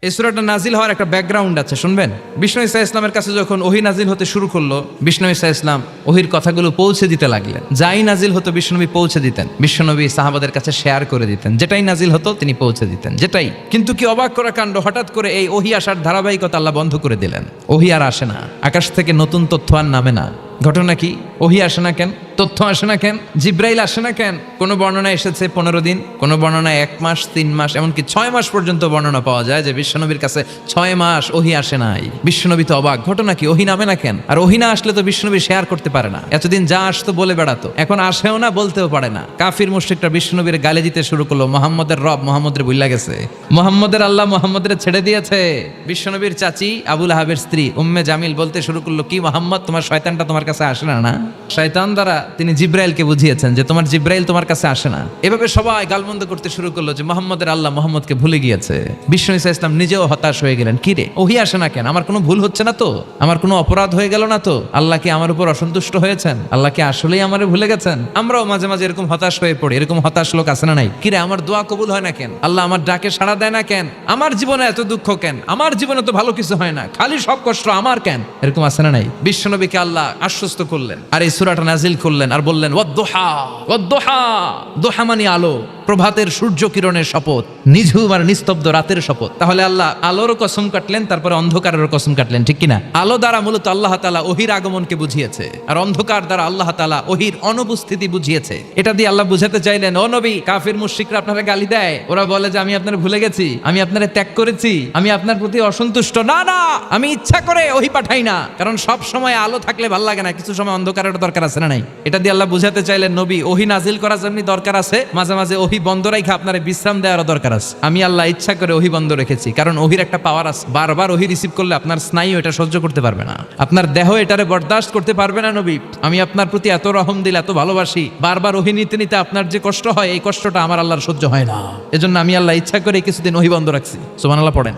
এই সূরাটা নাজিল হওয়ার একটা ব্যাকগ্রাউন্ড আছে, শুনবেন। বিষ্ণু ঈসা ইসলামের কাছে যখন ওহী নাজিল হতে শুরু করলো, বিষ্ণু ঈসা ইসলাম ওহীর কথাগুলো পৌঁছে দিতে লাগলেন। যাই নাজিল হতো বিষ্ণুনবী পৌঁছে দিতেন, বিষ্ণুনবী সাহাবাদের কাছে শেয়ার করে দিতেন। যেটাই নাজিল হতো তিনি পৌঁছে দিতেন, যেটাই। কিন্তু কি অবাক করা কাণ্ড, হঠাৎ করে এই ওহী আসার ধারাবাহিকতা আল্লাহ বন্ধ করে দিলেন। ওহী আর আসে না, আকাশ থেকে নতুন তথ্য আর নামে না। ঘটনা কি? ওহী আসে না কেন? তথ্য আসে না কেন? জিব্রাইল আসে না কেন? কোন বর্ণনায় এসেছে 15 দিন, কোন বর্ণনায় 1 মাস, 3 মাস, এমনকি 6 মাস পর্যন্ত বর্ণনা পাওয়া যায় যে বিশ্বনবীর কাছে 6 মাস ওহী আসে নাই। বিশ্বনবী তো অবাক, ঘটনা কি? ওহী নামে না কেন? আর ওহী না আসলে তো বিশ্বনবী শেয়ার করতে পারে না। এতদিন যা আসতো বলে বেড়াতো, এখন আসেও না, বলতেও পারে না। কাফির মুশরিকরা বিশ্বনবীর গালে দিতে শুরু করলো, মুহাম্মদের রব মুহাম্মদের ভুইলা গেছে, মুহাম্মদের আল্লাহ মুহাম্মদের ছেড়ে দিয়েছে। বিশ্বনবীর চাচি আবু লাহাবের স্ত্রী উম্মে জামিল বলতে শুরু করলো, কি মুহাম্মদ, তোমার শয়তানটা তোমার কাছে আসে না? শয়তান দ্বারা তিনি জিব্রাইলকে বুঝিয়েছেন যে তোমার জিব্রাইল তোমার কাছে আসে না। এভাবে সবাই গালমন্দ করতে শুরু করলো যে মুহাম্মদের আল্লাহ মুহাম্মদকে ভুলে গিয়েছে। বিষ্ণু ঈসা ইসলাম নিজেও হতাশ হয়ে গেলেন। কি রে, ওহী আসে না কেন? আমার কোনো ভুল হচ্ছে না তো? আমার কোনো অপরাধ হয়ে গেল না তো? আল্লাহ কি আমার উপর অসন্তুষ্ট হয়েছেন? আল্লাহ কি আসলেই আমারে ভুলে গেছেন? আমরাও মাঝে মাঝে এরকম হতাশ হয়ে পড়ি। এরকম হতাশ লোক আছে না নাই? কি রে, আমার দোয়া কবুল হয় না কেন? আল্লাহ আমার ডাকে সাড়া দেয় না কেন? আমার জীবনে এত দুঃখ কেন? আমার জীবনে তো ভালো কিছু হয় না, খালি সব কষ্ট আমার কেন? এরকম আছে না নাই? বিশ্বনবীকে আল্লাহ আশ্বস্ত করলেন আর এই সূরাটা নাজিল করলেন আর বললেন, ওয়াদ-দুহা, ওয়াদ-দুহা। দুহা মানে আলো, প্রভাতের সূর্য কিরণের শপথ, নিঝুম আর নিস্তব্ধ রাতের শপথ। তাহলে আল্লাহ আলোর কসম কাটলেন, তারপরে অন্ধকারের কসম কাটলেন, ঠিক কিনা? আলো দ্বারা মূলত আল্লাহ তাআলা ওহীর আগমনকে বুঝিয়েছে, আর অন্ধকার দ্বারা আল্লাহ তাআলা ওহীর অনুপস্থিতি বুঝিয়েছে। এটা দিয়ে আল্লাহ বুঝাতে চাইলেন, ও নবী, কাফির মুশরিকরা আপনারা গালি দেয়, ওরা বলে যে আমি আপনারে ভুলে গেছি, আমি আপনারে ত্যাগ করেছি, আমি আপনার প্রতি অসন্তুষ্ট। না না, আমি ইচ্ছা করে ওহী পাঠাই না, কারণ সব সময় আলো থাকলে ভালো লাগে না, কিছু সময় অন্ধকারের দরকার আছে না নাই? এটা দিয়ে আল্লাহ বুঝাতে চাইলেন, নবী, ওহী নাজিল করা যেমনি দরকার আছে, মাঝে মাঝে ওহী বন্ধ রাখা আপনার বিশ্রাম দেওয়ার দরকার আছে। আমি আল্লাহ ইচ্ছা করে ওহী বন্ধ রেখেছি, কারণ ওহীর একটা পাওয়ার আছে। বারবার ওহী রিসিভ করলে আপনার স্নায়ু এটা সহ্য করতে পারবে না, আপনার দেহ এটারে বরদাস্ত করতে পারবে না। নবী, আমি আপনার প্রতি এত রহম দিল, এত ভালোবাসি, বারবার ওহী নিতে নিতে আপনার যে কষ্ট হয়, এই কষ্টটা আমার আল্লাহর সহ্য হয় না। এজন্য আমি আল্লাহ ইচ্ছা করে কিছুদিন ওহী বন্ধ রাখছি। সুবহানাল্লাহ পড়েন।